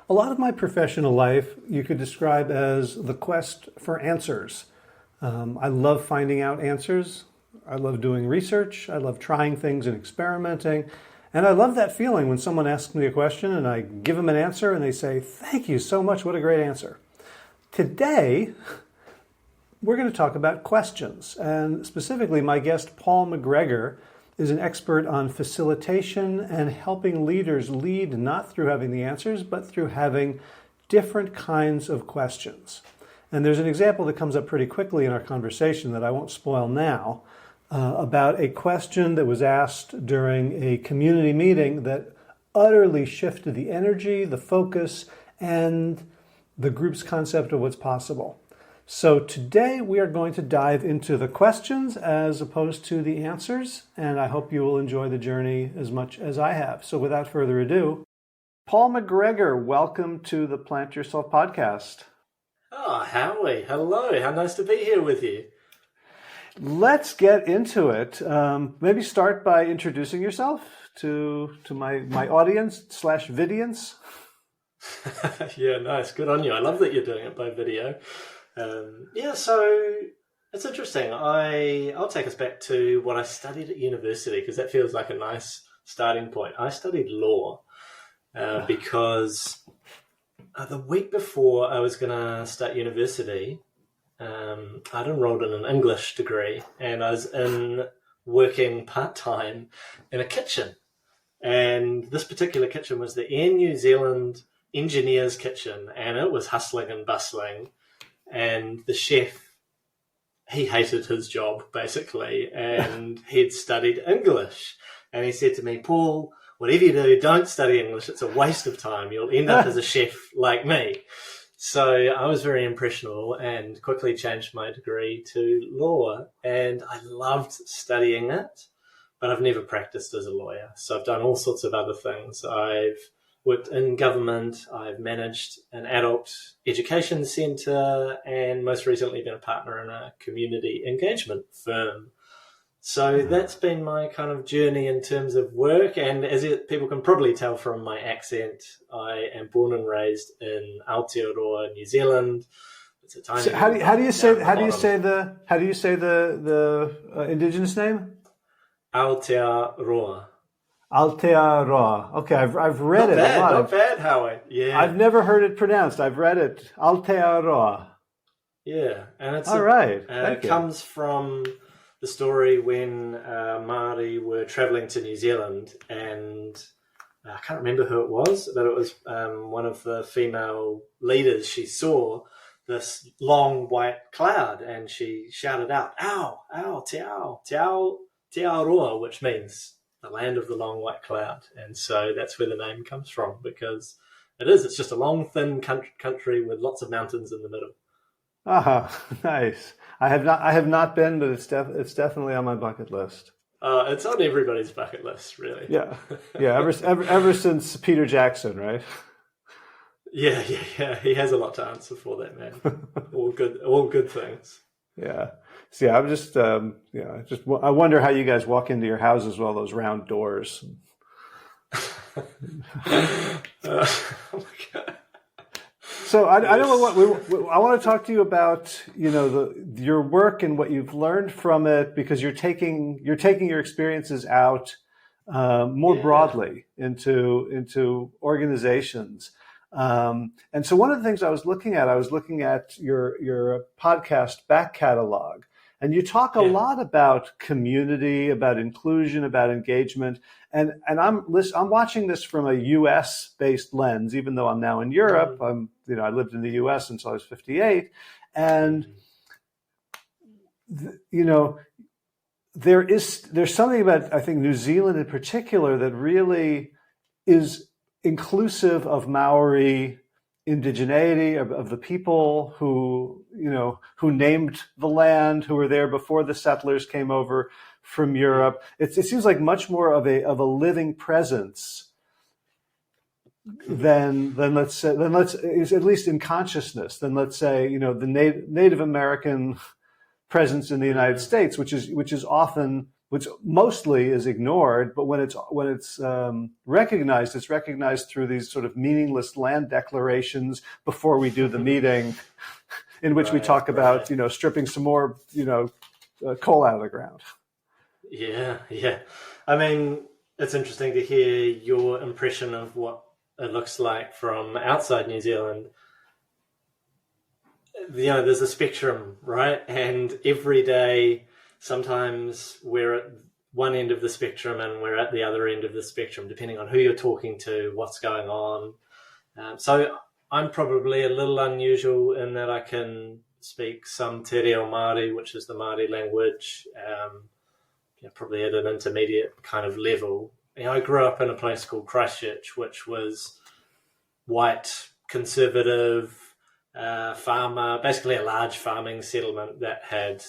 A lot of my professional life you could describe as the quest for answers. I love finding out answers. I love doing research. I love trying things and experimenting. And I love that feeling when someone asks me a question and I give them an answer and they say, "Thank you so much, what a great answer." Today, we're going to talk about questions. And specifically, my guest, Paul McGregor, is an expert on facilitation and helping leaders lead not through having the answers, but through having different kinds of questions. And there's an example that comes up pretty quickly in our conversation that I won't spoil now, about a question that was asked during a community meeting that utterly shifted the energy, the focus, and the group's concept of what's possible. So today we are going to dive into the questions as opposed to the answers, and I hope you will enjoy the journey as much as I have. So without further ado, Paul McGregor, welcome to the Plant Yourself podcast. Oh, Howie, hello. How nice to be here with you. Let's get into it. Maybe start by introducing yourself to my audience / vidience. Yeah, nice. Good on you. I love that you're doing it by video. So it's interesting. I'll take us back to what I studied at university because that feels like a nice starting point. I studied law because the week before I was going to start university, I'd enrolled in an English degree and I was working part-time in a kitchen. And this particular kitchen was the Air New Zealand engineer's kitchen, and it was hustling and bustling. And the chef, he hated his job, basically, and he'd studied English. And he said to me, "Paul, whatever you do, don't study English. It's a waste of time. You'll end up as a chef like me." So I was very impressionable and quickly changed my degree to law. And I loved studying it, but I've never practiced as a lawyer. So I've done all sorts of other things. I've worked in government, I've managed an adult education centre, and most recently been a partner in a community engagement firm. So that's been my kind of journey in terms of work. And as people can probably tell from my accent, I am born and raised in Aotearoa, New Zealand. It's a tiny. So how do you say the indigenous name? Aotearoa. Aotearoa. Okay, I've read it a lot. Not bad, Howie. Yeah. I've never heard it pronounced. I've read it. Aotearoa. Yeah, and it's all right. It comes from the story when Māori were travelling to New Zealand, and I can't remember who it was, but it was one of the female leaders. She saw this long white cloud, and she shouted out, "Ow, ow, te ao, te ao, te Aotearoa," which means the land of the long white cloud. And so that's where the name comes from, because it's just a long, thin country with lots of mountains in the middle. Nice. I have not been, but it's definitely on my bucket list. It's on everybody's bucket list, really. Yeah. Ever since Peter Jackson, right? Yeah. He has a lot to answer for, that man. all good things. Yeah. See, I'm just, I wonder how you guys walk into your houses with all those round doors. Oh my God. So I don't know I want to talk to you about, your work and what you've learned from it, because you're taking your experiences out more broadly into organizations. And so one of the things I was looking at your podcast back catalog, and you talk a lot about community, about inclusion, about engagement. And I'm watching this from a U.S. based lens, even though I'm now in Europe. I lived in the U.S. until I was 58, and there's something about, I think, New Zealand in particular that really is inclusive of Maori indigeneity, of the people who named the land, who were there before the settlers came over from Europe. It seems like much more of a living presence than let's say, at least in consciousness, than let's say, the Native American presence in the United States, which is often which mostly is ignored, but when it's recognized, it's recognized through these sort of meaningless land declarations before we do the meeting, in which we talk about stripping some more coal out of the ground. Yeah, yeah. I mean, it's interesting to hear your impression of what it looks like from outside New Zealand. There's a spectrum, right? And every day, sometimes we're at one end of the spectrum and we're at the other end of the spectrum, depending on who you're talking to, what's going on. So I'm probably a little unusual in that I can speak some Te Reo Māori, which is the Māori language, probably at an intermediate kind of level. I grew up in a place called Christchurch, which was white, conservative, farmer, basically a large farming settlement that had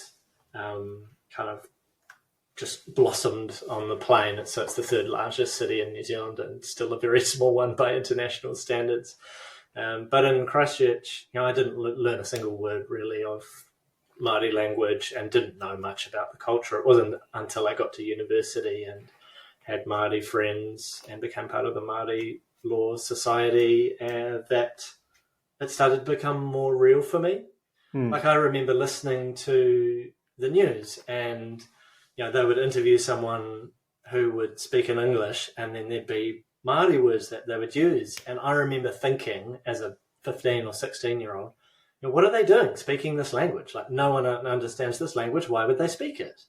kind of just blossomed on the plain. So it's the third largest city in New Zealand and still a very small one by international standards. But in Christchurch, I didn't learn a single word really of Māori language and didn't know much about the culture. It wasn't until I got to university and had Māori friends and became part of the Māori Law Society that it started to become more real for me. Like I remember listening to the news and, they would interview someone who would speak in English and then there'd be Māori words that they would use. And I remember thinking as a 15 or 16-year-old, what are they doing speaking this language? Like no one understands this language. Why would they speak it?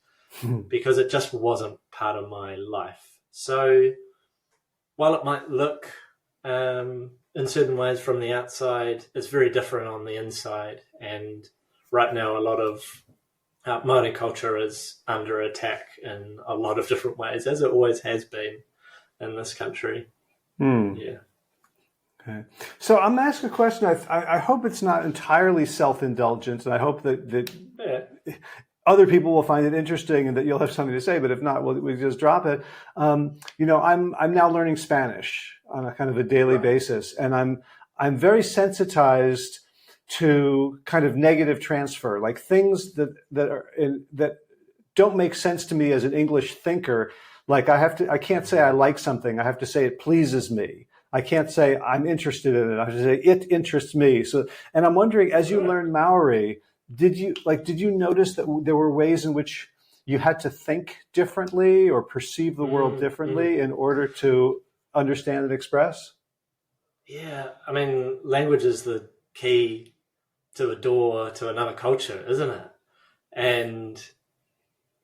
Because it just wasn't part of my life. So while it might look in certain ways from the outside, it's very different on the inside. And right now, a lot of Māori culture is under attack in a lot of different ways, as it always has been in this country. Yeah. Okay. So I'm going to ask a question. I hope it's not entirely self-indulgent, and I hope that other people will find it interesting and that you'll have something to say. But if not, we just drop it. I'm now learning Spanish on a kind of a daily basis, and I'm very sensitized to kind of negative transfer, like things that don't make sense to me as an English thinker. Like I can't say I like something. I have to say it pleases me. I can't say I'm interested in it. I have to say it interests me. So, and I'm wondering, as you learn Maori, did you notice that there were ways in which you had to think differently or perceive the world differently in order to understand and express? Yeah, I mean, language is the key to a door to another culture, isn't it? And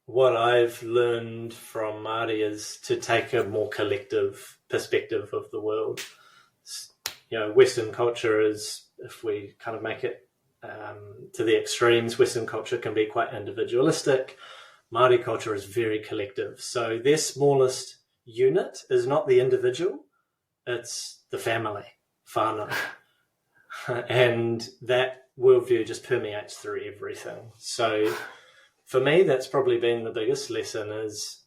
what I've learned from Māori is to take a more collective perspective of the world. Western culture is, if we kind of make it to the extremes, Western culture can be quite individualistic. Māori culture is very collective. So their smallest unit is not the individual, it's the family, whānau. And that worldview just permeates through everything. So for me, that's probably been the biggest lesson is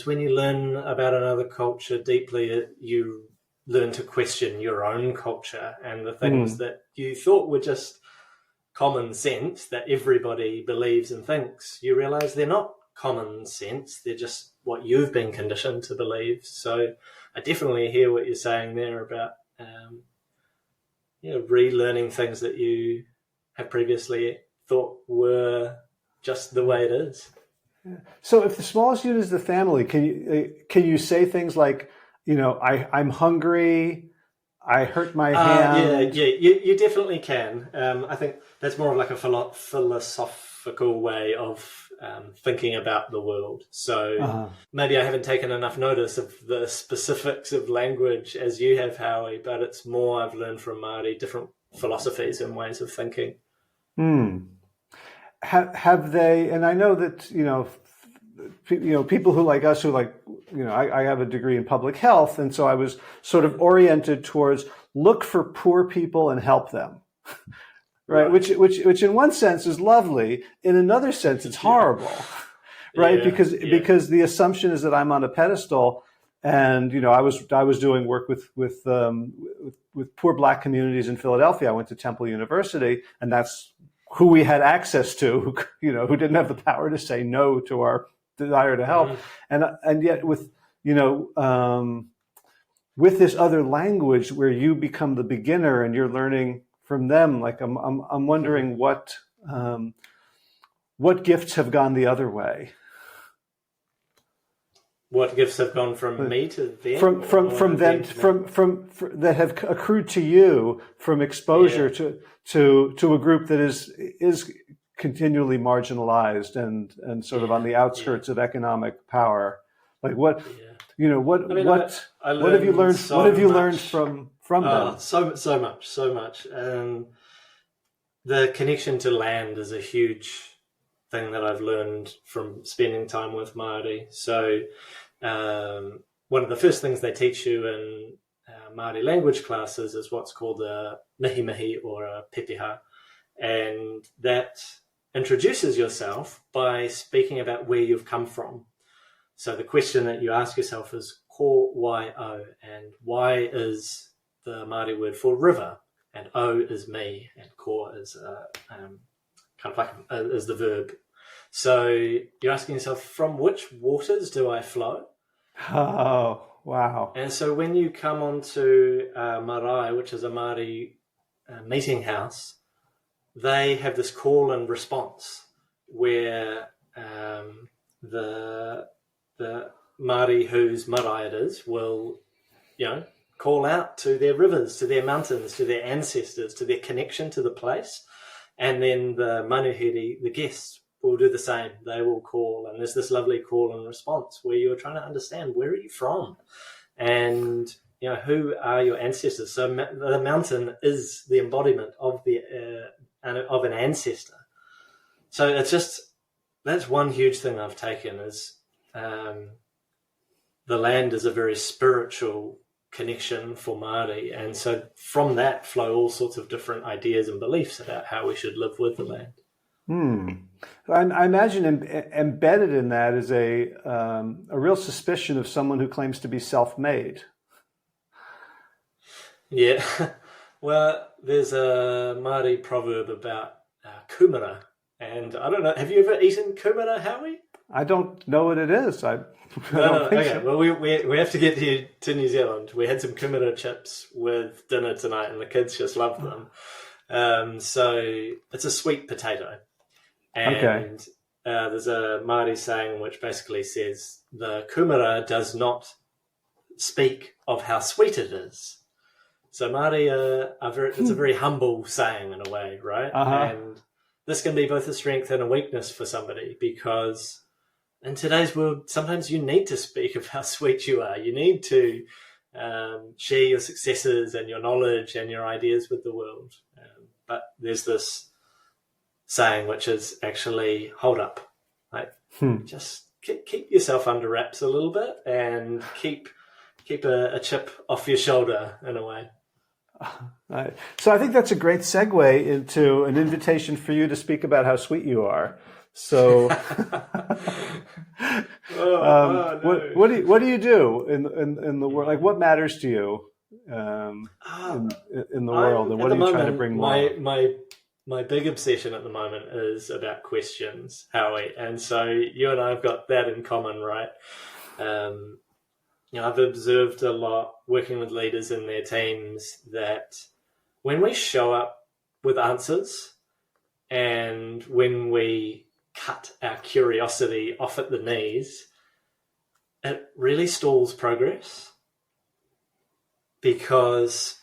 when you learn about another culture deeply, you learn to question your own culture and the things that you thought were just common sense that everybody believes and thinks. You realize they're not common sense. They're just what you've been conditioned to believe. So I definitely hear what you're saying there about relearning things that you have previously thought were just the way it is. So if the smallest unit is the family, can you say things like, I'm hungry, I hurt my hand? Yeah, you definitely can. I think that's more of like a philosophical way of thinking about the world. So maybe I haven't taken enough notice of the specifics of language as you have, Howie, but it's more I've learned from Māori, different philosophies and ways of thinking. Have they, and I know that, people who like us who I have a degree in public health. And so I was sort of oriented towards look for poor people and help them. Right. Which in one sense is lovely. In another sense, it's horrible. Right. Because the assumption is that I'm on a pedestal and, I was doing work with poor Black communities in Philadelphia. I went to Temple University, and that's who we had access to, who didn't have the power to say no to our desire to help. And yet with, with this other language where you become the beginner and you're learning from them, like I'm wondering what gifts have gone the other way. What gifts have gone from me to them? From them, from that have accrued to you from exposure to a group that is continually marginalized and sort of on the outskirts of economic power. Like what have you learned? What have you learned from them? So much. The connection to land is a huge thing that I've learned from spending time with Māori. So one of the first things they teach you in Māori language classes is what's called a mihi mihi or a pepeha, and that introduces yourself by speaking about where you've come from. So the question that you ask yourself is ko wai o, and wai is the Māori word for river, and o is me, and ko is kind of like is the verb. So you're asking yourself, from which waters do I flow? Oh, wow. And so when you come onto marae, which is a Māori meeting house, they have this call and response where the Māori whose marae it is will, call out to their rivers, to their mountains, to their ancestors, to their connection to the place. And then the manuhiri, the guests, will do the same. They will call, and there's this lovely call and response where you're trying to understand, where are you from? And, who are your ancestors? So the mountain is the embodiment of of an ancestor. So it's that's one huge thing I've taken is the land is a very spiritual connection for Māori, and so from that flow all sorts of different ideas and beliefs about how we should live with the land. I imagine embedded in that is a real suspicion of someone who claims to be self-made. Yeah, well, there's a Māori proverb about kumara, and I don't know. Have you ever eaten kumara, Howie? I don't know what it is. I don't think so. Well, we have to get here to New Zealand. We had some kumara chips with dinner tonight, and the kids just loved them. So it's a sweet potato. And there's a Māori saying which basically says the kumara does not speak of how sweet it is. So Māori it's a very humble saying in a way, right? And this can be both a strength and a weakness for somebody, because in today's world, sometimes you need to speak of how sweet you are. You need to share your successes and your knowledge and your ideas with the world. But there's this saying which is actually, hold up, like just keep yourself under wraps a little bit and keep a chip off your shoulder in a way. So I think that's a great segue into an invitation for you to speak about how sweet you are. So, no. what do you do in the world? Like, what matters to you in the world, and what are you trying to bring more? My big obsession at the moment is about questions, Howie, and so you and I have got that in common, right? I've observed a lot working with leaders in their teams that when we show up with answers and when we cut our curiosity off at the knees, it really stalls progress, because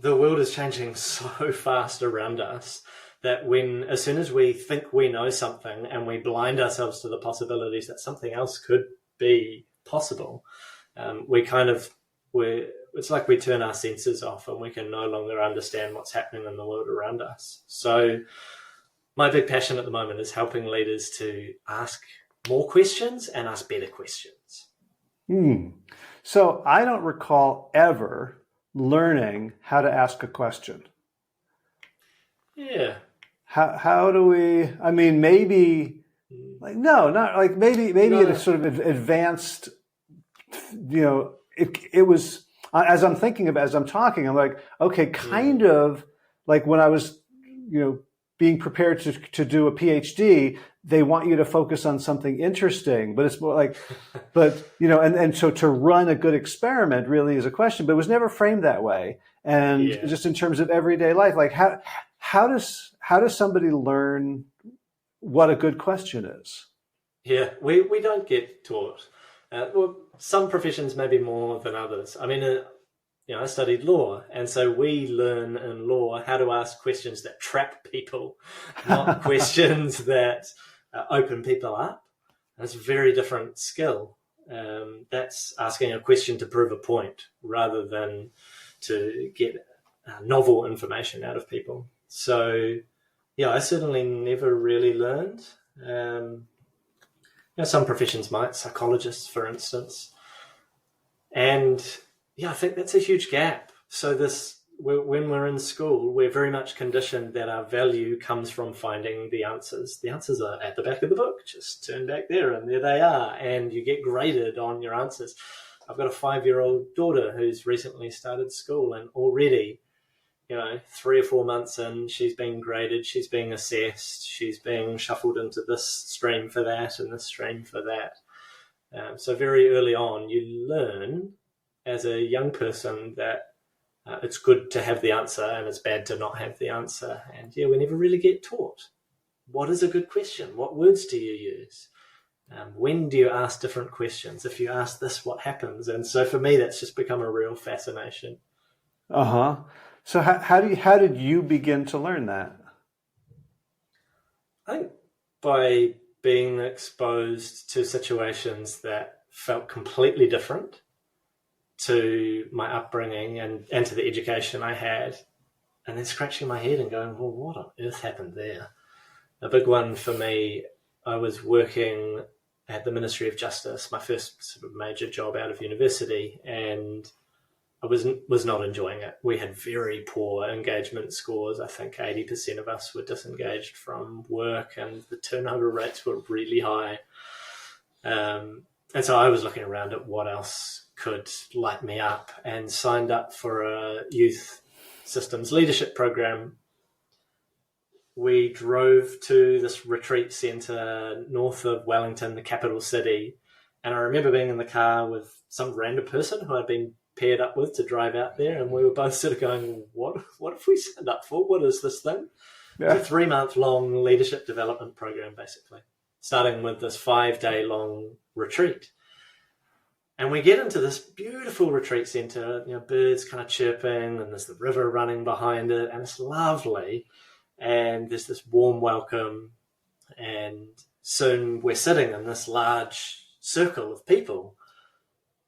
the world is changing so fast around us that as soon as we think we know something and we blind ourselves to the possibilities that something else could be possible, it's like we turn our senses off and we can no longer understand what's happening in the world around us. So my big passion at the moment is helping leaders to ask more questions and ask better questions. So I don't recall ever learning how to ask a question. Yeah. How do we, I mean, maybe, like, no, not like maybe No. at a sort of advanced, it was, as I'm talking, I'm like, okay, kind of like when I was, being prepared to do a PhD, they want you to focus on something interesting, but it's more like, but, you know, and so to run a good experiment really is a question, but it was never framed that way. And just in terms of everyday life, like how does somebody learn what a good question is? Yeah, we don't get taught. Well, some professions maybe more than others. I mean, you know, I studied law, and so we learn in law how to ask questions that trap people, not questions that open people up. That's a very different skill. That's asking a question to prove a point rather than to get novel information out of people. So, yeah, I certainly never really learned. You know, some professions might, psychologists, for instance. And yeah, I think that's a huge gap. So when we're in school, we're very much conditioned that our value comes from finding the answers. The answers are at the back of the book. Just turn back there and there they are. And you get graded on your answers. I've got a 5-year-old daughter who's recently started school, and already, you know, 3 or 4 months in, she's being graded, she's being assessed, she's being shuffled into this stream for that and this stream for that. So very early on, you learn as a young person that it's good to have the answer and it's bad to not have the answer. And yeah, we never really get taught. What is a good question? What words do you use? When do you ask different questions? If you ask this, what happens? And so for me, that's just become a real fascination. Uh-huh. So how did you begin to learn that? I think by being exposed to situations that felt completely different to my upbringing and to the education I had, and then scratching my head and going, well, what on earth happened there? A big one for me, I was working at the Ministry of Justice, my first sort of major job out of university, and I was not enjoying it. We had very poor engagement scores. I think 80% of us were disengaged from work, and the turnover rates were really high. And so I was looking around at what else could light me up, and signed up for a youth systems leadership program. We drove to this retreat centre north of Wellington, the capital city, and I remember being in the car with some random person who I'd been paired up with to drive out there, and we were both sort of going, what have we signed up for? What is this thing? Yeah. It's a 3-month-long leadership development program, basically, starting with this 5-day-long retreat. And we get into this beautiful retreat centre, you know, birds kind of chirping, and there's the river running behind it, and it's lovely. And there's this warm welcome, and soon we're sitting in this large circle of people.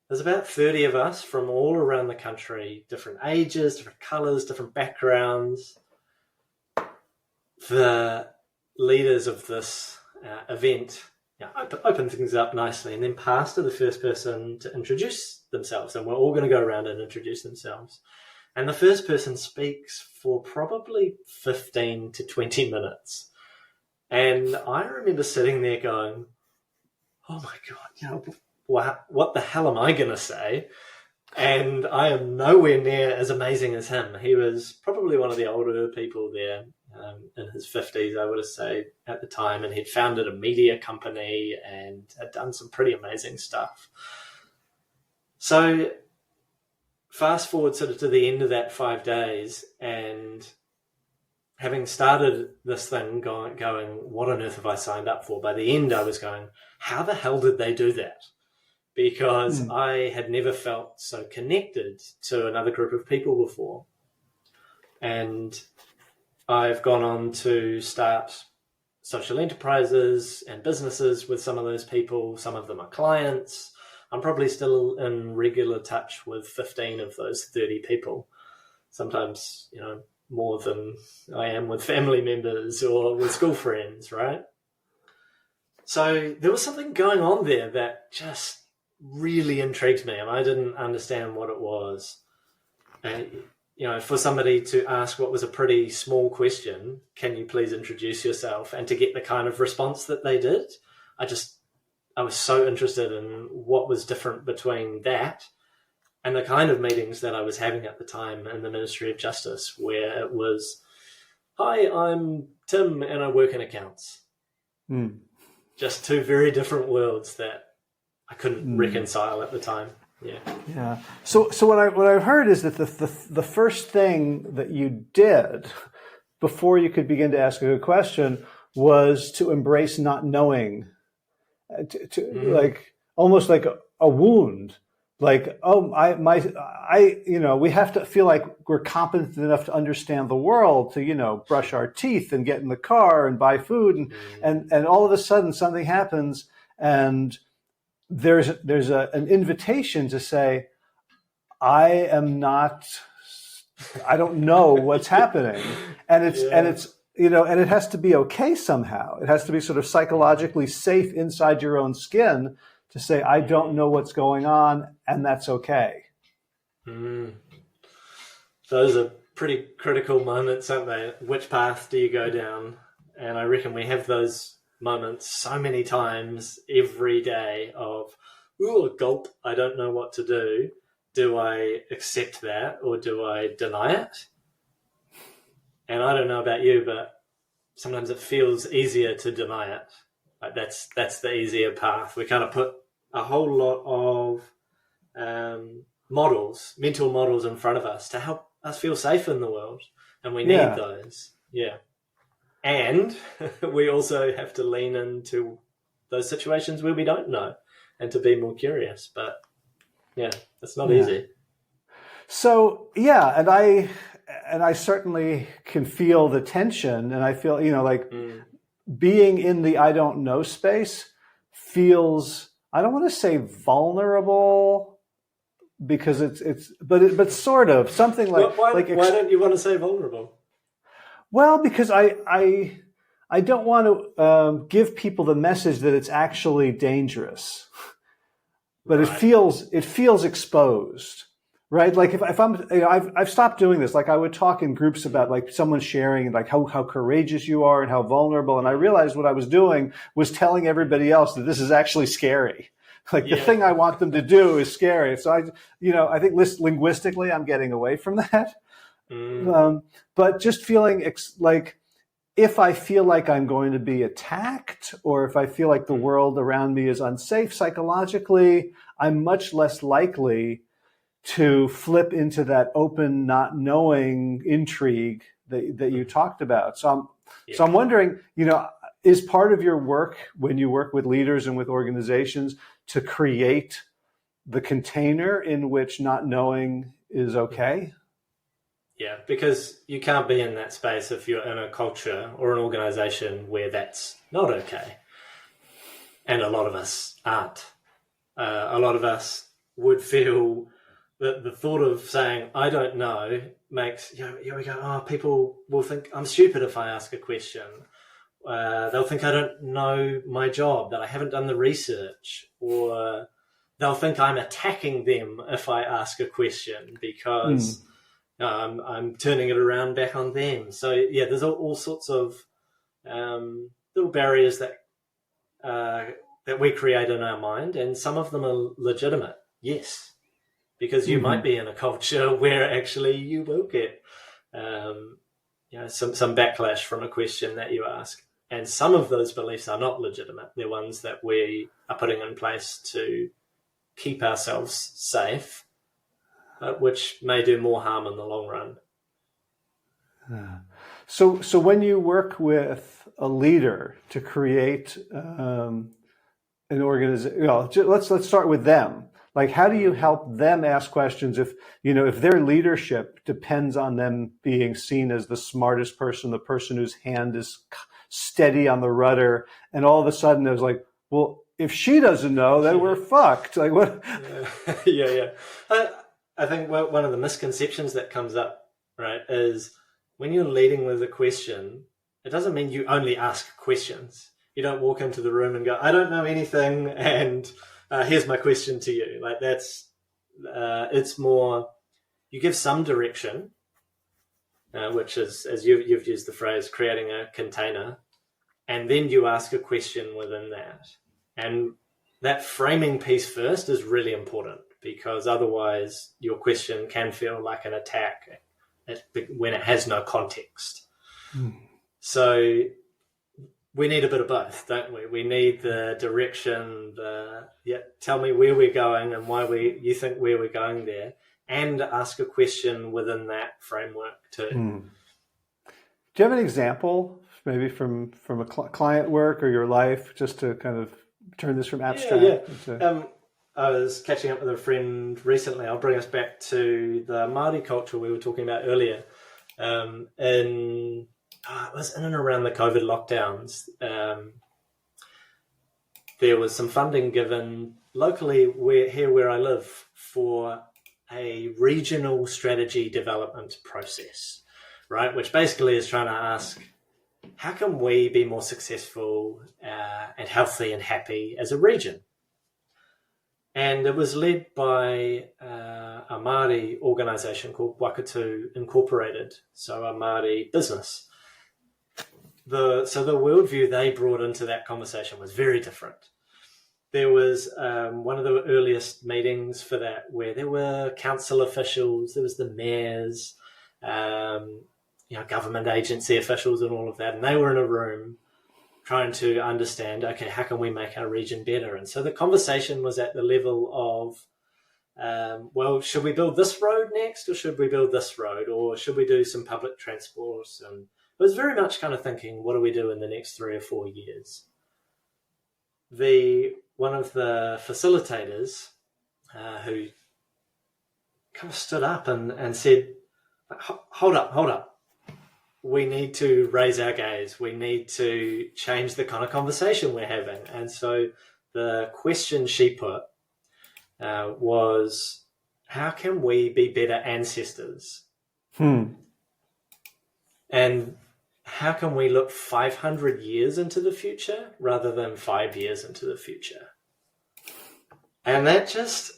There's about 30 of us from all around the country, different ages, different colours, different backgrounds. The leaders of this event open things up nicely, and then pass to the first person to introduce themselves, and we're all going to go around and introduce themselves. And the first person speaks for probably 15 to 20 minutes. And I remember sitting there going, oh my God, you know, what the hell am I going to say? And I am nowhere near as amazing as him. He was probably one of the older people there, in his 50s, I would say, at the time. And he'd founded a media company and had done some pretty amazing stuff. So fast forward sort of to the end of that 5 days, and having started this thing going, what on earth have I signed up for? By the end, I was going, how the hell did they do that? Because I had never felt so connected to another group of people before. And I've gone on to start social enterprises and businesses with some of those people. Some of them are clients. I'm probably still in regular touch with 15 of those 30 people. Sometimes, you know, more than I am with family members or with school friends, right? So there was something going on there that just really intrigued me, and I didn't understand what it was. And, you know, for somebody to ask what was a pretty small question, can you please introduce yourself, and to get the kind of response that they did, I was so interested in what was different between that and the kind of meetings that I was having at the time in the Ministry of Justice, where it was, hi, I'm Tim and I work in accounts. Mm. Just two very different worlds that I couldn't Mm. reconcile at the time. Yeah. Yeah. So what I've heard is that the first thing that you did before you could begin to ask a good question was to embrace not knowing, like almost like a wound. Like, oh, we have to feel like we're competent enough to understand the world to, brush our teeth and get in the car and buy food, and all of a sudden something happens, and there's an invitation to say, I don't know what's happening, and it has to be okay somehow. It has to be sort of psychologically safe inside your own skin to say, I don't know what's going on, and that's okay. Those are pretty critical moments, aren't they? Which path do you go down? And I reckon we have those moments so many times every day of, ooh, a gulp, I don't know what to do. Do I accept that or do I deny it? And I don't know about you, but sometimes it feels easier to deny it. Like that's the easier path. We kind of put a whole lot of mental models in front of us to help us feel safe in the world. And we need those. Yeah. And we also have to lean into those situations where we don't know and to be more curious. But yeah, it's not easy. So and I certainly can feel the tension, and I feel being in the I don't know space feels, I don't want to say vulnerable, because but sort of something like why don't you want to say vulnerable? Well, because I don't want to give people the message that it's actually dangerous, but it feels exposed, right? Like if I'm, I've stopped doing this. Like I would talk in groups about like someone sharing like how courageous you are and how vulnerable, and I realized what I was doing was telling everybody else that this is actually scary. Like the thing I want them to do is scary. So I think linguistically I'm getting away from that. But just feeling like if I feel like I'm going to be attacked, or if I feel like the world around me is unsafe psychologically, I'm much less likely to flip into that open, not knowing intrigue that you talked about. So I'm wondering, is part of your work when you work with leaders and with organizations to create the container in which not knowing is okay? Yeah, because you can't be in that space if you're in a culture or an organization where that's not okay. And a lot of us aren't. A lot of us would feel that the thought of saying, I don't know, makes, we go, oh, people will think I'm stupid if I ask a question. They'll think I don't know my job, that I haven't done the research, or they'll think I'm attacking them if I ask a question because I'm turning it around back on them. So there's all sorts of little barriers that we create in our mind, and some of them are legitimate. Yes, because you might be in a culture where actually you will get some backlash from a question that you ask, and some of those beliefs are not legitimate. They're ones that we are putting in place to keep ourselves safe, which may do more harm in the long run. So when you work with a leader to create an organization, let's start with them. Like, how do you help them ask questions if their leadership depends on them being seen as the smartest person, the person whose hand is steady on the rudder, and all of a sudden there's like, well, if she doesn't know, then we're fucked. Like what? Yeah. I think one of the misconceptions that comes up, right, is when you're leading with a question, it doesn't mean you only ask questions. You don't walk into the room and go, I don't know anything, and here's my question to you. Like it's more, you give some direction, which is, as you've used the phrase, creating a container, and then you ask a question within that. And that framing piece first is really important, because otherwise your question can feel like an attack when it has no context. So we need a bit of both, don't we? We need the direction, tell me where we're going and why you think where we're going there, and ask a question within that framework too. Do you have an example, maybe from a client work or your life, just to kind of turn this from abstract? Into... I was catching up with a friend recently. I'll bring us back to the Māori culture we were talking about earlier. It was in and around the COVID lockdowns. There was some funding given locally where I live for a regional strategy development process, right? Which basically is trying to ask, how can we be more successful and healthy and happy as a region? And it was led by a Māori organisation called Wakatu Incorporated, so a Māori business. So the worldview they brought into that conversation was very different. There was one of the earliest meetings for that where there were council officials, there was the mayors, government agency officials and all of that, and they were in a room trying to understand, okay, how can we make our region better? And so the conversation was at the level of, should we build this road next, or should we build this road, or should we do some public transport? And it was very much kind of thinking, what do we do in the next 3 or 4 years? One of the facilitators who kind of stood up and said, hold up. We need to raise our gaze. We need to change the kind of conversation we're having. And so the question she put was, how can we be better ancestors? And how can we look 500 years into the future rather than 5 years into the future? And that just,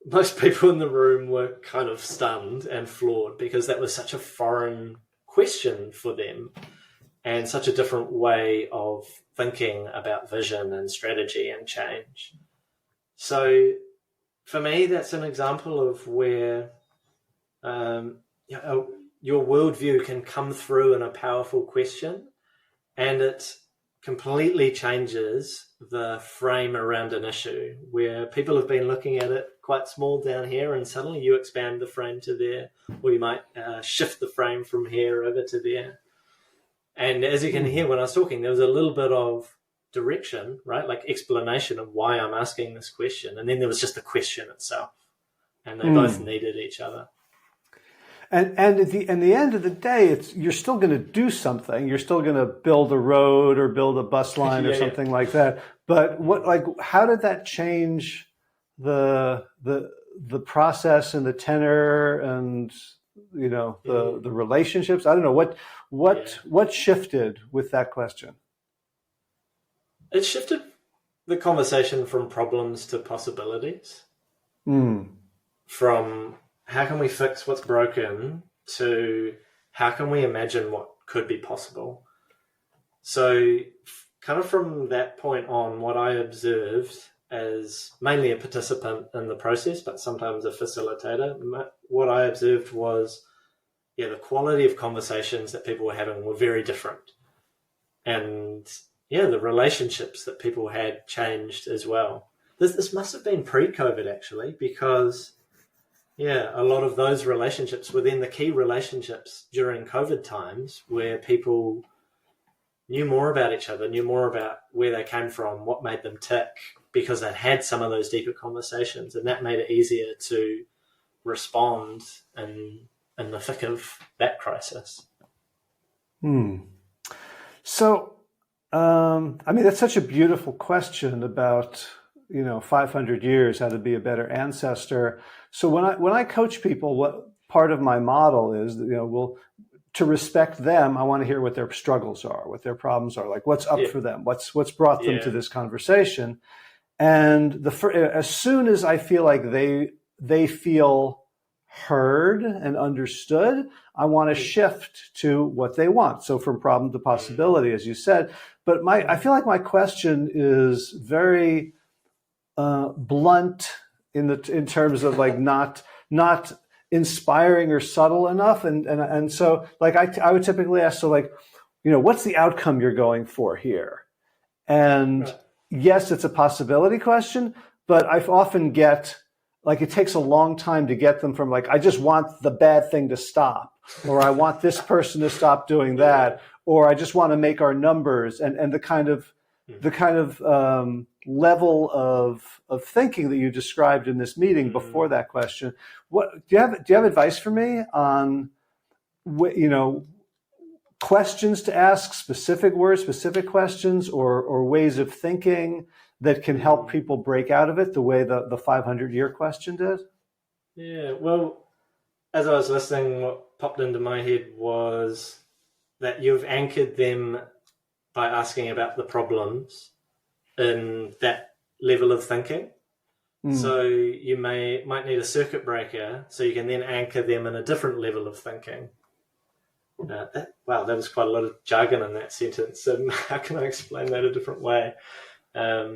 most people in the room were kind of stunned and floored, because that was such a foreign question for them and such a different way of thinking about vision and strategy and change. So for me, that's an example of where your worldview can come through in a powerful question, and it completely changes the frame around an issue where people have been looking at it quite small down here, and suddenly you expand the frame to there, or you might shift the frame from here over to there. And as you can hear when I was talking, there was a little bit of direction, right? Like explanation of why I'm asking this question. And then there was just the question itself, and they both needed each other. And at the end of the day, you're still going to do something. You're still going to build a road or build a bus line or something like that. But how did that change the process and the tenor and the relationships? I don't know what shifted with that question. It shifted the conversation from problems to possibilities. From how can we fix what's broken to how can we imagine what could be possible? So kind of from that point on, what I observed as mainly a participant in the process, but sometimes a facilitator, what I observed was, the quality of conversations that people were having were very different. And the relationships that people had changed as well. This must have been pre-COVID actually, because a lot of those relationships were then the key relationships during COVID times, where people knew more about each other, knew more about where they came from, what made them tick, because they'd had some of those deeper conversations, and that made it easier to respond in the thick of that crisis. So, that's such a beautiful question about 500 years, how to be a better ancestor. So when I coach people, what part of my model is, to respect them, I want to hear what their struggles are, what their problems are, like what's up for them, what's brought them to this conversation. And as soon as I feel like they feel heard and understood, I want to shift to what they want. So from problem to possibility, as you said. But I feel like my question is very blunt in terms of like not inspiring or subtle enough. And so like I would typically ask, so like, what's the outcome you're going for here? And Right. yes, it's a possibility question, but I often get like, it takes a long time to get them from like, I just want the bad thing to stop, or I want this person to stop doing that, or I just want to make our numbers, and the kind of level of thinking that you described in this meeting before that question. What do you have advice for me on, questions to ask, specific words, specific questions, or ways of thinking that can help people break out of it the way the 500-year question did? Yeah, well, as I was listening, what popped into my head was that you've anchored them by asking about the problems in that level of thinking. So you might need a circuit breaker, so you can then anchor them in a different level of thinking. Wow, that was quite a lot of jargon in that sentence. So how can I explain that a different way? I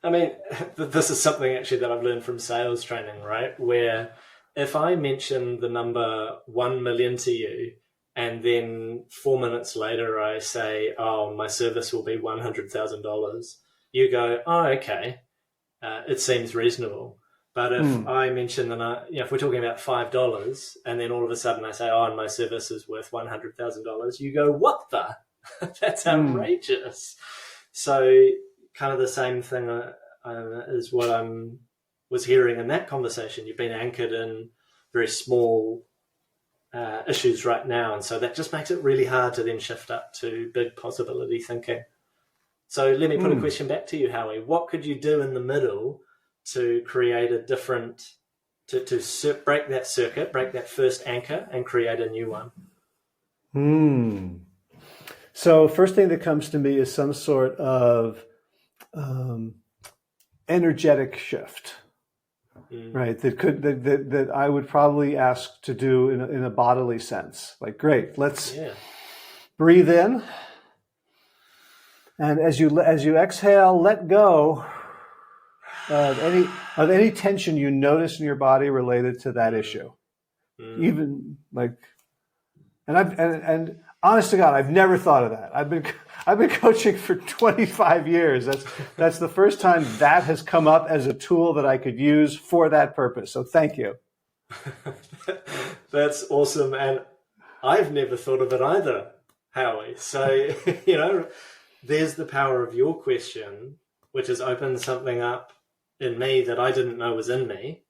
mean, this is something actually that I've learned from sales training, right? Where if I mention the number 1 million to you, and then 4 minutes later I say, oh, my service will be $100,000, you go, oh, okay, it seems reasonable. But if I mention that, if we're talking about $5, and then all of a sudden I say, oh, and my service is worth $100,000, you go, what the? That's outrageous. So kind of the same thing is what I was hearing in that conversation. You've been anchored in very small issues right now, and so that just makes it really hard to then shift up to big possibility thinking. So let me put a question back to you, Howie. What could you do in the middle to create a different, to break that circuit, break that first anchor, and create a new one? So first thing that comes to me is some sort of energetic shift, right? That I would probably ask to do in a bodily sense. Like, great, let's breathe in, and as you exhale, let go of any tension you notice in your body related to that issue. Even like, and honest to God, I've never thought of that. I've been coaching for 25 years. That's the first time that has come up as a tool that I could use for that purpose. So thank you. That's awesome, and I've never thought of it either, Howie. So there's the power of your question, which has opened something up in me that I didn't know was in me,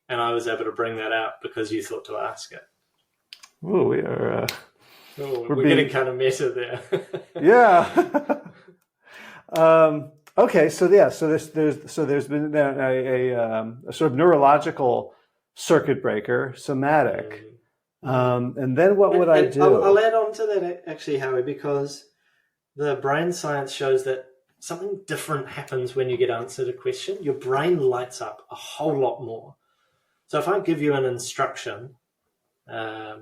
and I was able to bring that out because you thought to ask it. Oh, we are. We're getting kind of meta there. Yeah. Okay. So there's been a sort of neurological circuit breaker, somatic, and then what would I do? I'll add on to that actually, Howie, because the brain science shows that something different happens when you get answered a question. Your brain lights up a whole lot more. So if I give you an instruction, oh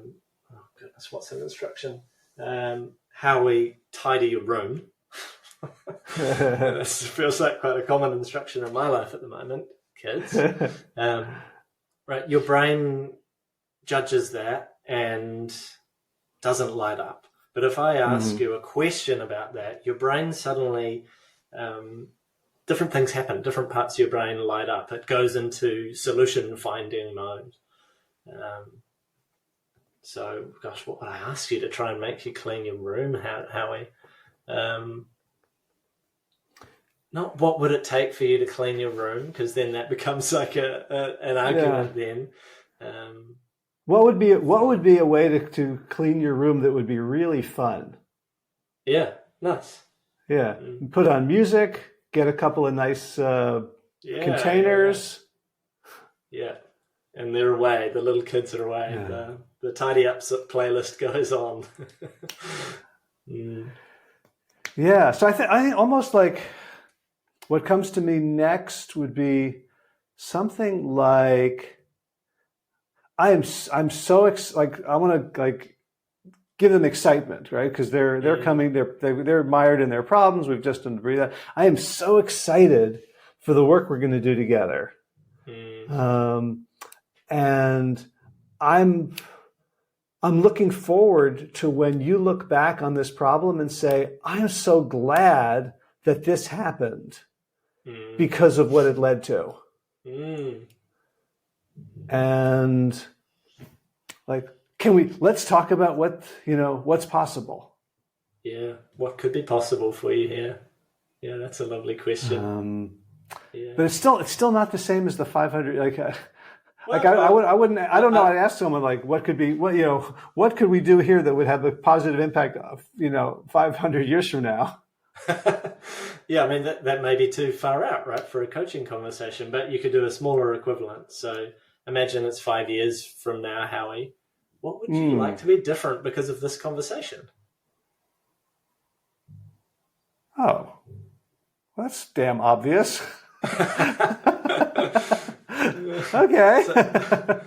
goodness, what's an instruction? How we tidy your room. This feels like quite a common instruction in my life at the moment, kids. Right, your brain judges that and doesn't light up. But if I ask you a question about that, your brain suddenly, different things happen. Different parts of your brain light up. It goes into solution finding mode. So, gosh, what would I ask you to try and make you clean your room, Howie? Not what would it take for you to clean your room, because then that becomes like an argument. Then, what would be a way to clean your room that would be really fun? Yeah, nice. Yeah, put on music, get a couple of nice containers. Yeah, and they're away. The little kids are away. Yeah. The tidy up playlist goes on. Yeah, so I think almost like what comes to me next would be something like I'm so I want to give them excitement, right? Because they're coming, they're mired in their problems. We've just done breathe out. I am so excited for the work we're going to do together. And I'm looking forward to when you look back on this problem and say, I'm so glad that this happened because of what it led to. And like, let's talk about what's possible. Yeah. What could be possible for you here? Yeah, that's a lovely question. But it's still not the same as the 500. I don't know. I'd ask someone like, what could we do here that would have a positive impact of, 500 years from now? Yeah, I mean, that may be too far out, right, for a coaching conversation, but you could do a smaller equivalent. So imagine it's 5 years from now, Howie. What would you like to be different because of this conversation? Oh, well, that's damn obvious. Okay. So,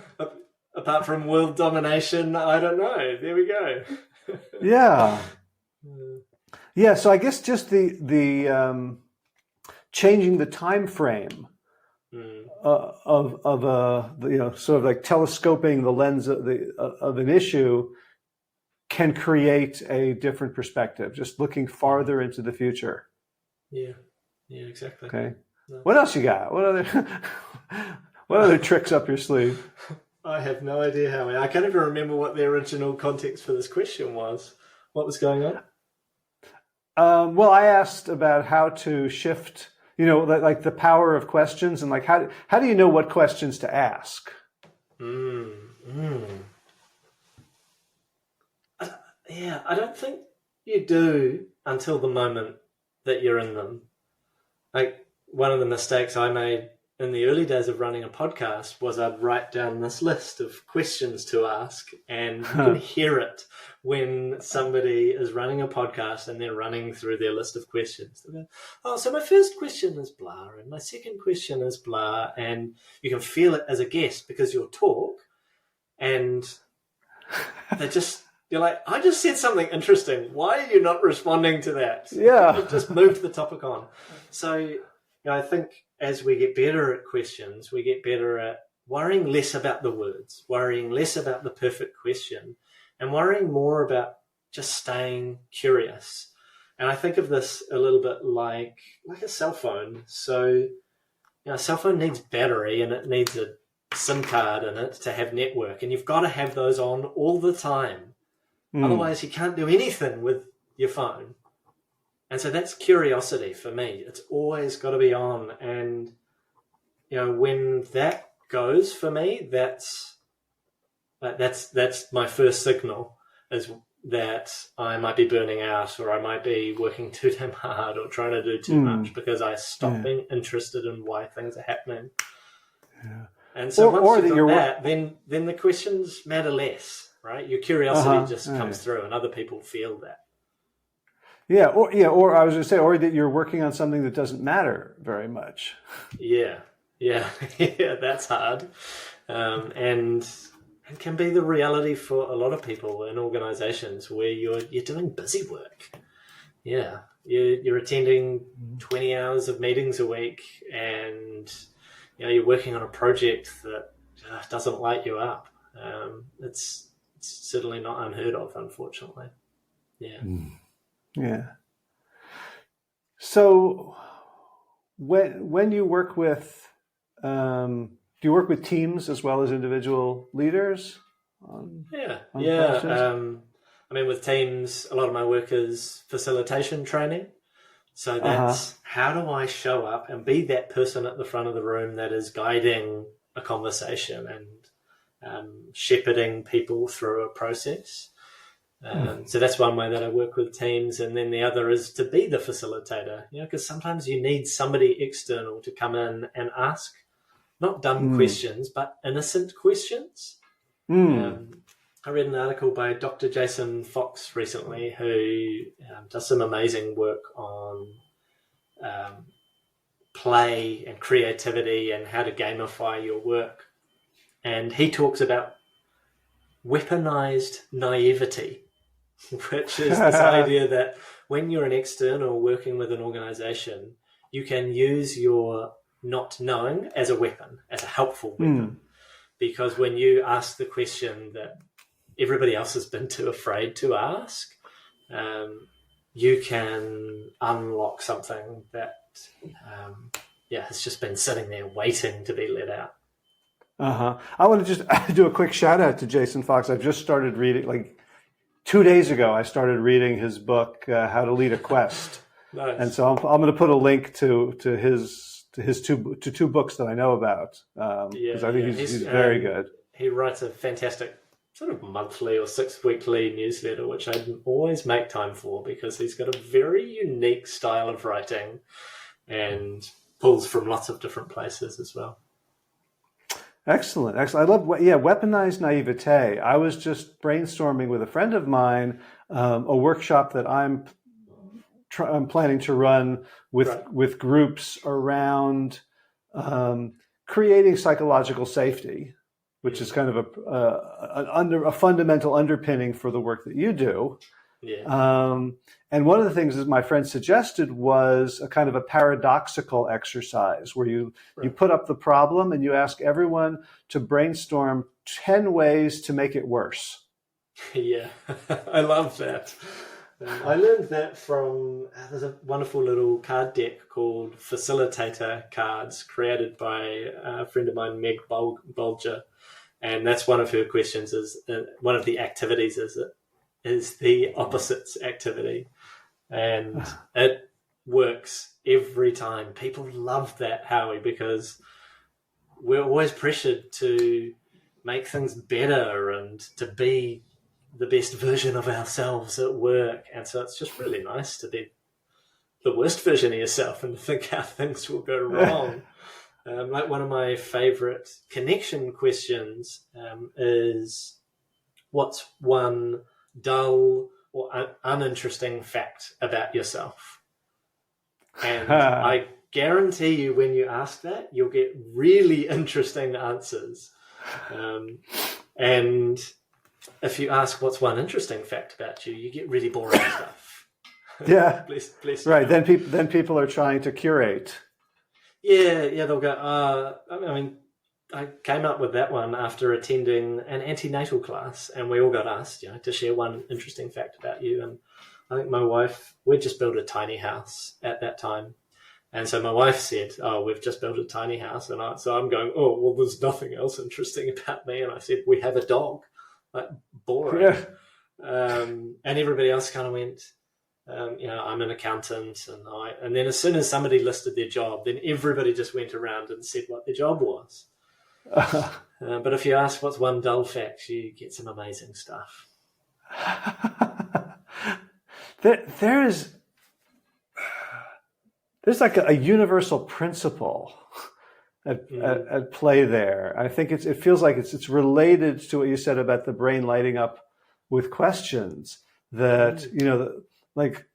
apart from world domination, I don't know. There we go. Yeah. Yeah. So I guess just the changing the time frame of sort of like telescoping the lens of an issue can create a different perspective. Just looking farther into the future. Yeah. Yeah. Exactly. Okay. No. What else you got? What other tricks up your sleeve? I have no idea, Howie. I can't even remember what the original context for this question was. What was going on? Well, I asked about how to shift, like the power of questions, and like how do you know what questions to ask? Yeah, I don't think you do until the moment that you're in them. Like, one of the mistakes I made in the early days of running a podcast was I'd write down this list of questions to ask, and you can hear it when somebody is running a podcast and they're running through their list of questions. They go, oh, so my first question is blah, and my second question is blah, and you can feel it as a guest because you'll talk, and you're like, I just said something interesting. Why are you not responding to that? Yeah. You've just moved the topic on. So I think as we get better at questions, we get better at worrying less about the words, worrying less about the perfect question, and worrying more about just staying curious. And I think of this a little bit like a cell phone. So, a cell phone needs battery and it needs a SIM card in it to have network. And you've got to have those on all the time. Otherwise, you can't do anything with your phone. And so that's curiosity for me. It's always got to be on. And, when that goes for me, that's my first signal, is that I might be burning out, or I might be working too damn hard, or trying to do too much, because I stop being interested in why things are happening. Yeah. And so once you've got that, then the questions matter less. Right, your curiosity just comes through, and other people feel that. Yeah, or I was going to say, or that you're working on something that doesn't matter very much. Yeah, that's hard, and can be the reality for a lot of people in organisations where you're doing busy work. Yeah, you're attending 20 hours of meetings a week, and you're working on a project that doesn't light you up. It's certainly not unheard of, unfortunately. Yeah. Yeah. So when you work with, do you work with teams as well as individual leaders? I mean, with teams, a lot of my work is facilitation training. So that's how do I show up and be that person at the front of the room that is guiding a conversation and shepherding people through a process. So that's one way that I work with teams. And then the other is to be the facilitator, because sometimes you need somebody external to come in and ask not dumb questions, but innocent questions. I read an article by Dr. Jason Fox recently, who does some amazing work on play and creativity and how to gamify your work. And he talks about weaponized naivety, which is this idea that when you're an external working with an organization, you can use your not knowing as a weapon, as a helpful weapon. Because when you ask the question that everybody else has been too afraid to ask, you can unlock something that has just been sitting there waiting to be let out. I want to just do a quick shout out to Jason Fox. I've just started reading, like 2 days ago, I started reading his book, How to Lead a Quest. Nice. And so I'm going to put a link to his two books that I know about, because I think he's very good. He writes a fantastic sort of monthly or 6-weekly newsletter, which I always make time for because he's got a very unique style of writing and pulls from lots of different places as well. Excellent. I love, weaponized naivete. I was just brainstorming with a friend of mine, a workshop that I'm planning to run with groups around creating psychological safety, which is kind of a fundamental underpinning for the work that you do. Yeah. And one of the things that my friend suggested was a kind of a paradoxical exercise where you put up the problem and you ask everyone to brainstorm 10 ways to make it worse. Yeah, I love that. I learned that from, there's a wonderful little card deck called Facilitator Cards created by a friend of mine, Meg Bulger. And that's one of her questions is, one of the activities is the opposites activity. And it works every time. People love that, Howie, because we're always pressured to make things better and to be the best version of ourselves at work. And so it's just really nice to be the worst version of yourself and think how things will go wrong. Like one of my favorite connection questions is, what's one dull or uninteresting fact about yourself? And I guarantee you when you ask that, you'll get really interesting answers. And if you ask what's one interesting fact about you, you get really boring stuff. Yeah. Bless right. Then people are trying to curate. Yeah, they'll go, I mean, I came up with that one after attending an antenatal class, and we all got asked, to share one interesting fact about you. And I think my wife, we'd just built a tiny house at that time. And so my wife said, we've just built a tiny house. And so I'm going, well, there's nothing else interesting about me. And I said, we have a dog. Like, boring. Yeah. And everybody else kind of went, I'm an accountant. And then as soon as somebody listed their job, then everybody just went around and said what their job was. But if you ask what's one dull fact, you get some amazing stuff. There's like a universal principle at play there. I think it feels like it's related to what you said about the brain lighting up with questions. That like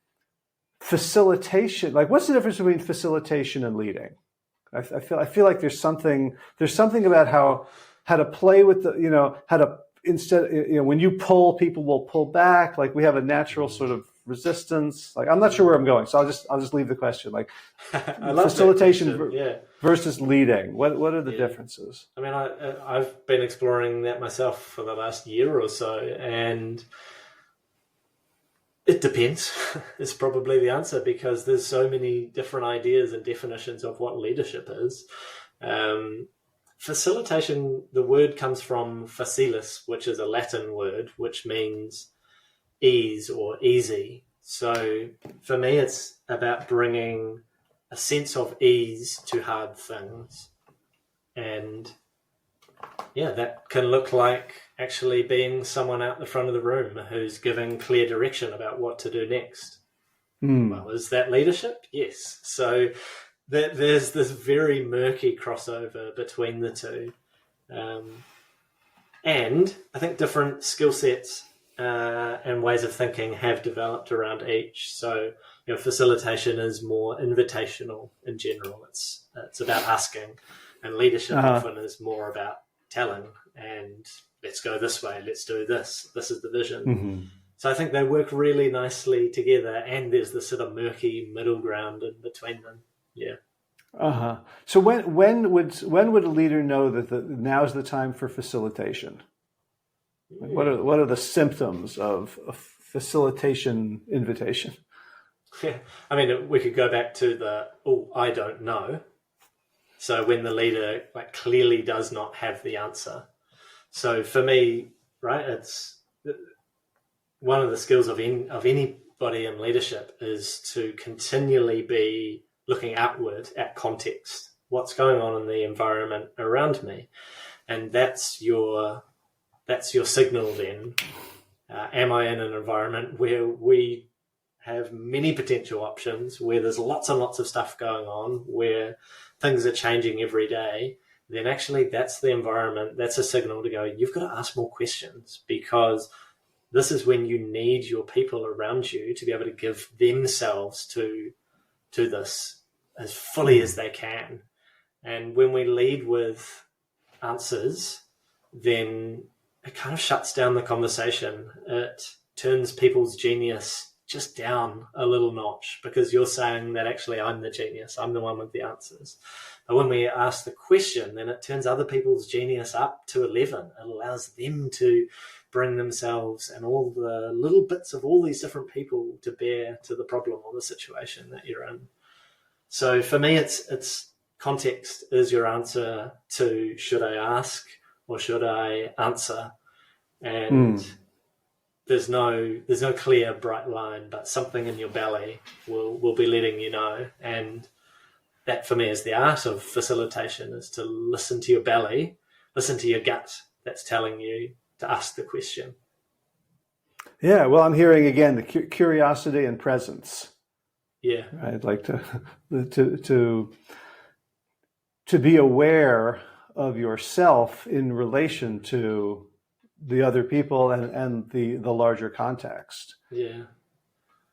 facilitation. Like, what's the difference between facilitation and leading? I feel like there's something about how to play with how to when you pull, people will pull back. Like, we have a natural sort of resistance. Like, I'm not sure where I'm going, so I'll just leave the question. Like, facilitation versus leading. What are the differences? I mean, I've been exploring that myself for the last year or so, and it depends. Is probably the answer, because there's so many different ideas and definitions of what leadership is. Facilitation, the word comes from facilis, which is a Latin word, which means ease or easy. So for me, it's about bringing a sense of ease to hard things. And that can look like actually being someone out the front of the room who's giving clear direction about what to do next. Well, is that leadership? Yes. So there's this very murky crossover between the two. And I think different skill sets and ways of thinking have developed around each. So, facilitation is more invitational in general. It's about asking, and leadership often is more about telling and let's go this way, let's do this. This is the vision. Mm-hmm. So I think they work really nicely together, and there's this sort of murky middle ground in between them. Yeah. Uh-huh. So when would a leader know that now's the time for facilitation? Like what are the symptoms of a facilitation invitation? Yeah. I mean, we could go back to I don't know. So when the leader like clearly does not have the answer. So for me, right, it's one of the skills of anybody in leadership is to continually be looking outward at context, what's going on in the environment around me, and that's your signal. Then, am I in an environment where we have many potential options, where there's lots and lots of stuff going on, where things are changing every day? Then actually, that's the environment. That's a signal to go. You've got to ask more questions, because this is when you need your people around you to be able to give themselves to this as fully as they can. And when we lead with answers, then it kind of shuts down the conversation. It turns people's genius just down a little notch, because you're saying that actually I'm the genius, I'm the one with the answers. But when we ask the question, then it turns other people's genius up to 11. It allows them to bring themselves and all the little bits of all these different people to bear to the problem or the situation that you're in. So for me, it's context is your answer to should I ask or should I answer? And there's no clear bright line, but something in your belly will be letting you know. And that for me is the art of facilitation, is to listen to your belly, listen to your gut that's telling you to ask the question. Yeah, well, I'm hearing again the curiosity and presence. Yeah, I'd like to be aware of yourself in relation to the other people and the larger context. Yeah,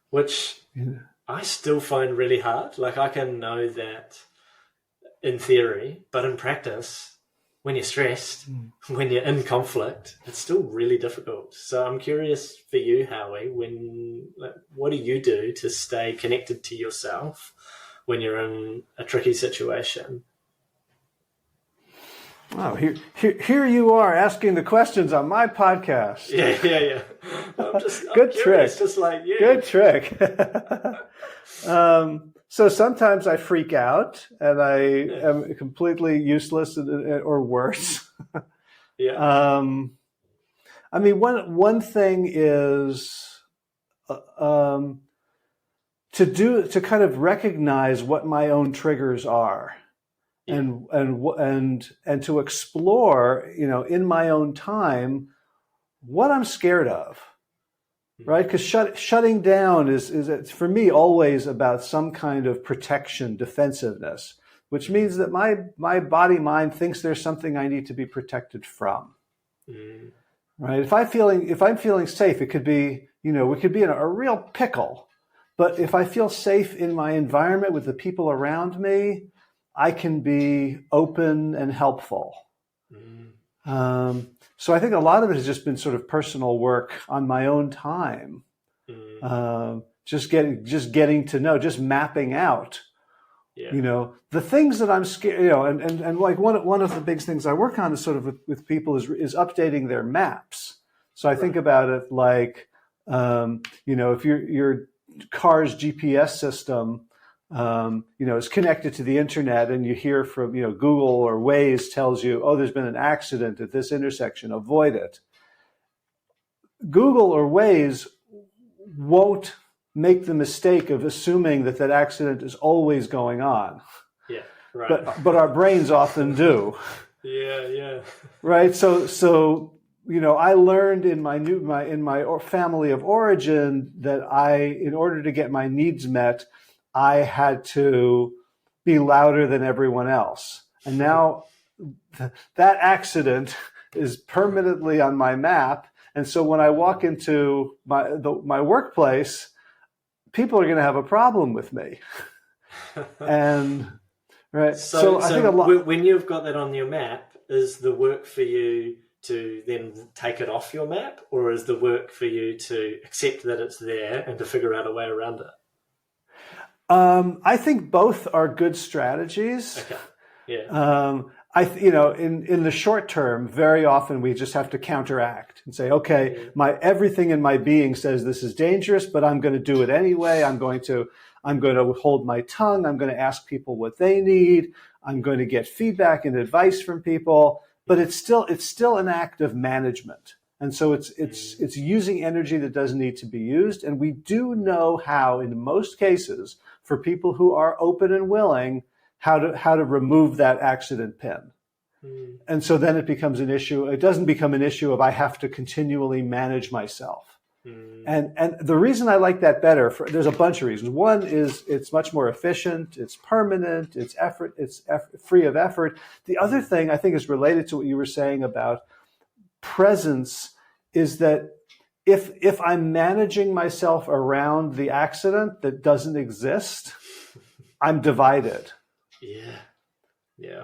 which I still find really hard. Like, I can know that in theory, but in practice, when you're stressed, when you're in conflict, it's still really difficult. So I'm curious for you, Howie, what do you do to stay connected to yourself when you're in a tricky situation? Wow, here you are asking the questions on my podcast. Yeah. I'm Good curious, trick. just like you. Good trick. So sometimes I freak out and I am completely useless or worse. Yeah. I mean, one thing is to kind of recognize what my own triggers are. Yeah. And to explore, in my own time, what I'm scared of, right? Because shutting down is for me always about some kind of protection, defensiveness, which means that my body mind thinks there's something I need to be protected from, right? If I'm feeling safe, it could be, we could be in a real pickle, but if I feel safe in my environment with the people around me, I can be open and helpful. So I think a lot of it has just been sort of personal work on my own time. Just getting to know, just mapping out, the things that I'm scared, and like one of the big things I work on is sort of with people is updating their maps. So I think about it like, if your car's GPS system, is connected to the internet, and you hear from, Google or Waze tells you, oh, there's been an accident at this intersection, avoid it. Google or Waze won't make the mistake of assuming that accident is always going on. Yeah, right. But our brains often do. Yeah. Right. So I learned in my family of origin that in order to get my needs met, I had to be louder than everyone else. And now that accident is permanently on my map. And so when I walk into my workplace, people are going to have a problem with me. And right. So I think a lot. When you've got that on your map, is the work for you to then take it off your map, or is the work for you to accept that it's there and to figure out a way around it? I think both are good strategies. Okay. Yeah. In the short term, very often we just have to counteract and say, okay, everything in my being says this is dangerous, but I'm going to do it anyway. I'm going to hold my tongue. I'm going to ask people what they need. I'm going to get feedback and advice from people, but it's still an act of management. And so it's using energy that doesn't need to be used. And we do know how, in most cases, for people who are open and willing, how to remove that accident pin. And so then it becomes an issue. It doesn't become an issue of I have to continually manage myself. And the reason I like that better, there's a bunch of reasons. One is it's much more efficient, it's permanent, it's free of effort. The other thing I think is related to what you were saying about presence is that if I'm managing myself around the accident that doesn't exist, I'm divided. Yeah.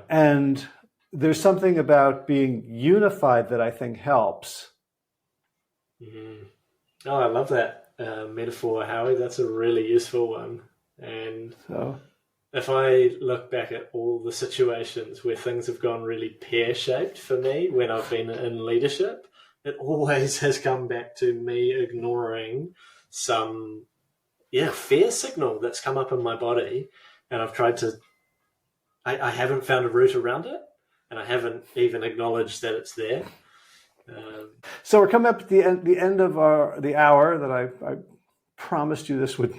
And there's something about being unified that I think helps. Oh, I love that metaphor, Howie. That's a really useful one. And if I look back at all the situations where things have gone really pear-shaped for me when I've been in leadership, it always has come back to me ignoring some fear signal that's come up in my body, and I've tried to I haven't found a route around it, and I haven't even acknowledged that it's there. So we're coming up at the end of the hour that I promised you this would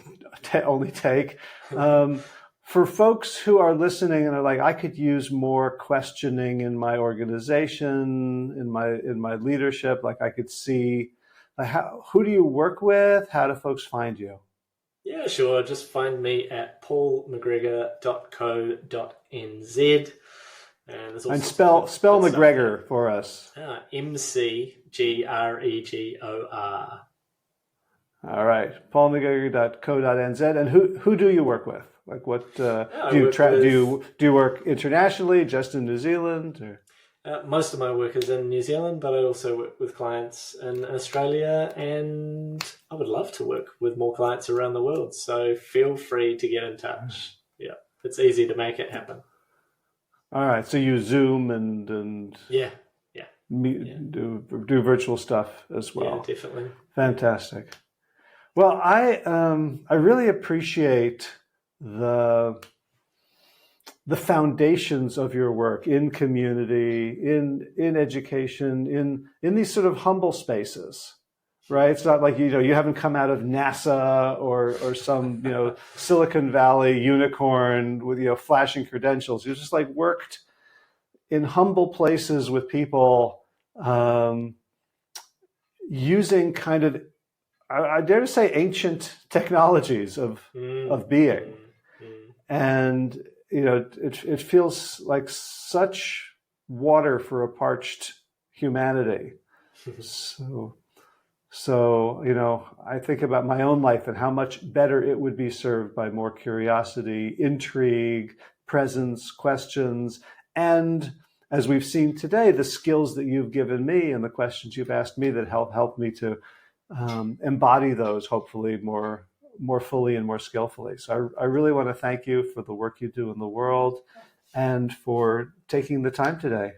only take. For folks who are listening and are like, I could use more questioning in my organization, in my leadership. Like I could see, who do you work with? How do folks find you? Yeah, sure. Just find me at paulmcgregor.co.nz. And spell McGregor for us. McGregor. All right, paulmcgregor.co.nz. And who do you work with? Like what do you work internationally, just in New Zealand? Or? Most of my work is in New Zealand, but I also work with clients in Australia, and I would love to work with more clients around the world. So feel free to get in touch. Yeah, it's easy to make it happen. All right, so you Zoom and do virtual stuff as well. Yeah, definitely. Fantastic. Well, I really appreciate the foundations of your work in community, in education, in these sort of humble spaces, right? It's not like you haven't come out of NASA or some Silicon Valley unicorn with flashing credentials. You just like worked in humble places with people, using kind of, I dare to say, ancient technologies of being. And it feels like such water for a parched humanity. So I think about my own life and how much better it would be served by more curiosity, intrigue, presence, questions, and as we've seen today, the skills that you've given me and the questions you've asked me that help me to embody those hopefully more fully and more skillfully. So I really want to thank you for the work you do in the world and for taking the time today.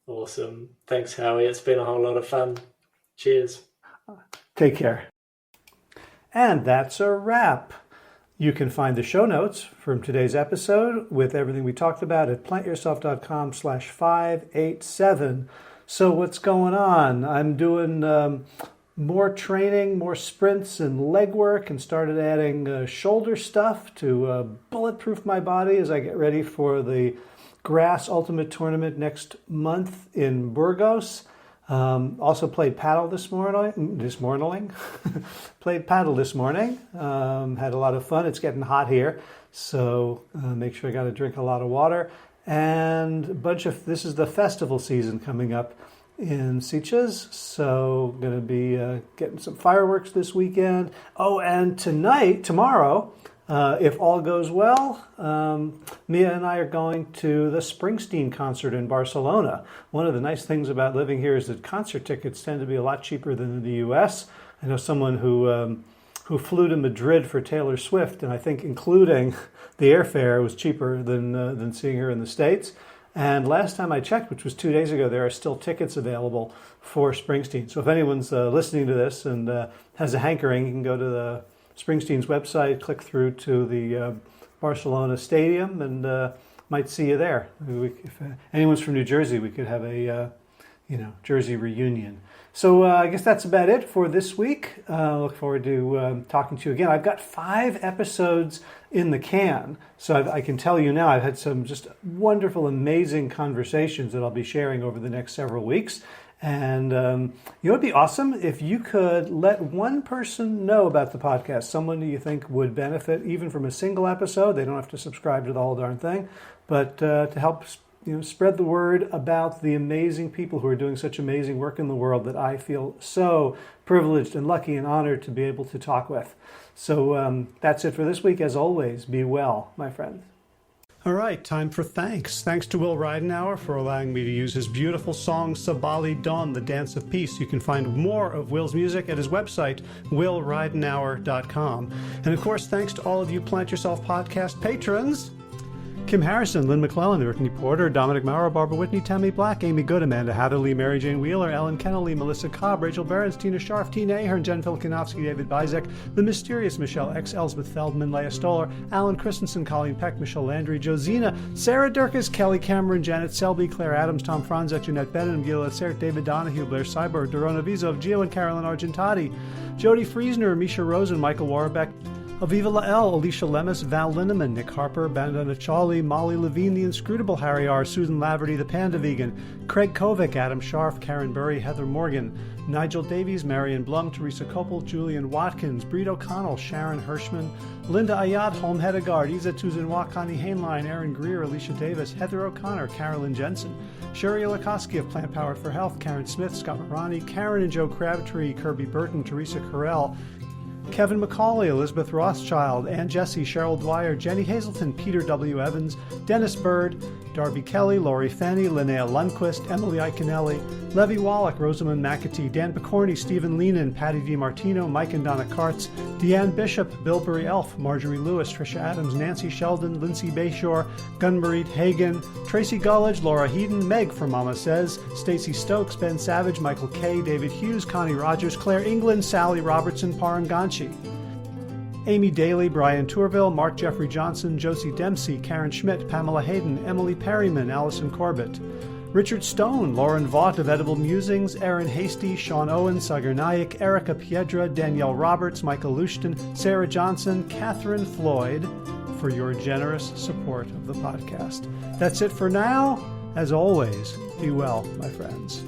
Awesome. Thanks, Howie. It's been a whole lot of fun. Cheers. Take care. And that's a wrap. You can find the show notes from today's episode with everything we talked about at plantyourself.com/587. So what's going on? I'm doing more training, more sprints and leg work, and started adding shoulder stuff to bulletproof my body as I get ready for the Grass Ultimate Tournament next month in Burgos. Also played paddle this morning. Played paddle this morning. Had a lot of fun. It's getting hot here, so make sure I got to drink a lot of water. And this is the festival season coming up in Sitges, so going to be getting some fireworks this weekend. Oh, and tomorrow, if all goes well, Mia and I are going to the Springsteen concert in Barcelona. One of the nice things about living here is that concert tickets tend to be a lot cheaper than in the U.S. I know someone who who flew to Madrid for Taylor Swift, and I think including the airfare was cheaper than seeing her in the States. And last time I checked, which was 2 days ago, there are still tickets available for Springsteen. So if anyone's listening to this and has a hankering, you can go to the Springsteen's website, click through to the Barcelona Stadium, and might see you there. If anyone's from New Jersey, we could have a Jersey reunion. So I guess that's about it for this week. Look forward to talking to you again. I've got 5 episodes in the can, so I can tell you now I've had some just wonderful, amazing conversations that I'll be sharing over the next several weeks. And it'd be awesome if you could let one person know about the podcast, someone who you think would benefit even from a single episode. They don't have to subscribe to the whole darn thing, but to help spread the word about the amazing people who are doing such amazing work in the world that I feel so privileged and lucky and honored to be able to talk with. So that's it for this week. As always, be well, my friends. All right, time for thanks. Thanks to Will Ridenauer for allowing me to use his beautiful song Sabali Dawn, the Dance of Peace. You can find more of Will's music at his website, willridenauer.com. And of course, thanks to all of you Plant Yourself podcast patrons. Kim Harrison, Lynn McClellan, Brittany Porter, Dominic Maurer, Barbara Whitney, Tammy Black, Amy Good, Amanda Hatterley, Mary Jane Wheeler, Ellen Kennelly, Melissa Cobb, Rachel Behrens, Tina Scharf, Tina Ahern, Jen Filikanovsky, David Bizek, The Mysterious Michelle X, Elsbeth Feldman, Leah Stoller, Alan Christensen, Colleen Peck, Michelle Landry, Josina, Sarah Durkis, Kelly Cameron, Janet Selby, Claire Adams, Tom Franzek, Jeanette Bennett, Gila Sert, David Donahue, Blair Cyber, Dorona Vizov, Gio and Carolyn Argentati, Jody Friesner, Misha Rosen, Michael Warbeck, Aviva Lael, Alicia Lemus, Val Linneman, Nick Harper, Bandana Chawley, Molly Levine, The Inscrutable Harry R., Susan Laverty, The Panda Vegan, Craig Kovic, Adam Scharf, Karen Burry, Heather Morgan, Nigel Davies, Marion Blum, Teresa Koppel, Julian Watkins, Breed O'Connell, Sharon Hirschman, Linda Ayat, Holm Hedegaard, Isa Tuzinwa, Connie Hainline, Aaron Greer, Alicia Davis, Heather O'Connor, Carolyn Jensen, Sherry Olakoski of Plant Powered for Health, Karen Smith, Scott Marani, Karen and Joe Crabtree, Kirby Burton, Teresa Carell, Kevin McCauley, Elizabeth Rothschild, Ann Jesse, Cheryl Dwyer, Jenny Hazelton, Peter W. Evans, Dennis Bird, Darby Kelly, Laurie Fanny, Linnea Lundquist, Emily Iconelli, Levy Wallach, Rosamund McAtee, Dan Picorni, Stephen Leenan, Patty DiMartino, Mike and Donna Kartz, Deanne Bishop, Bilberry Elf, Marjorie Lewis, Tricia Adams, Nancy Sheldon, Lindsay Bayshore, Gunmarie Hagan, Tracy Gullidge, Laura Heaton, Meg from Mama Says, Stacey Stokes, Ben Savage, Michael Kay, David Hughes, Connie Rogers, Claire England, Sally Robertson, Paranganchi, Amy Daly, Brian Tourville, Mark Jeffrey Johnson, Josie Dempsey, Karen Schmidt, Pamela Hayden, Emily Perryman, Allison Corbett, Richard Stone, Lauren Vaught of Edible Musings, Aaron Hasty, Sean Owen, Sagar Naik, Erica Piedra, Danielle Roberts, Michael Lushton, Sarah Johnson, Catherine Floyd, for your generous support of the podcast. That's it for now. As always, be well, my friends.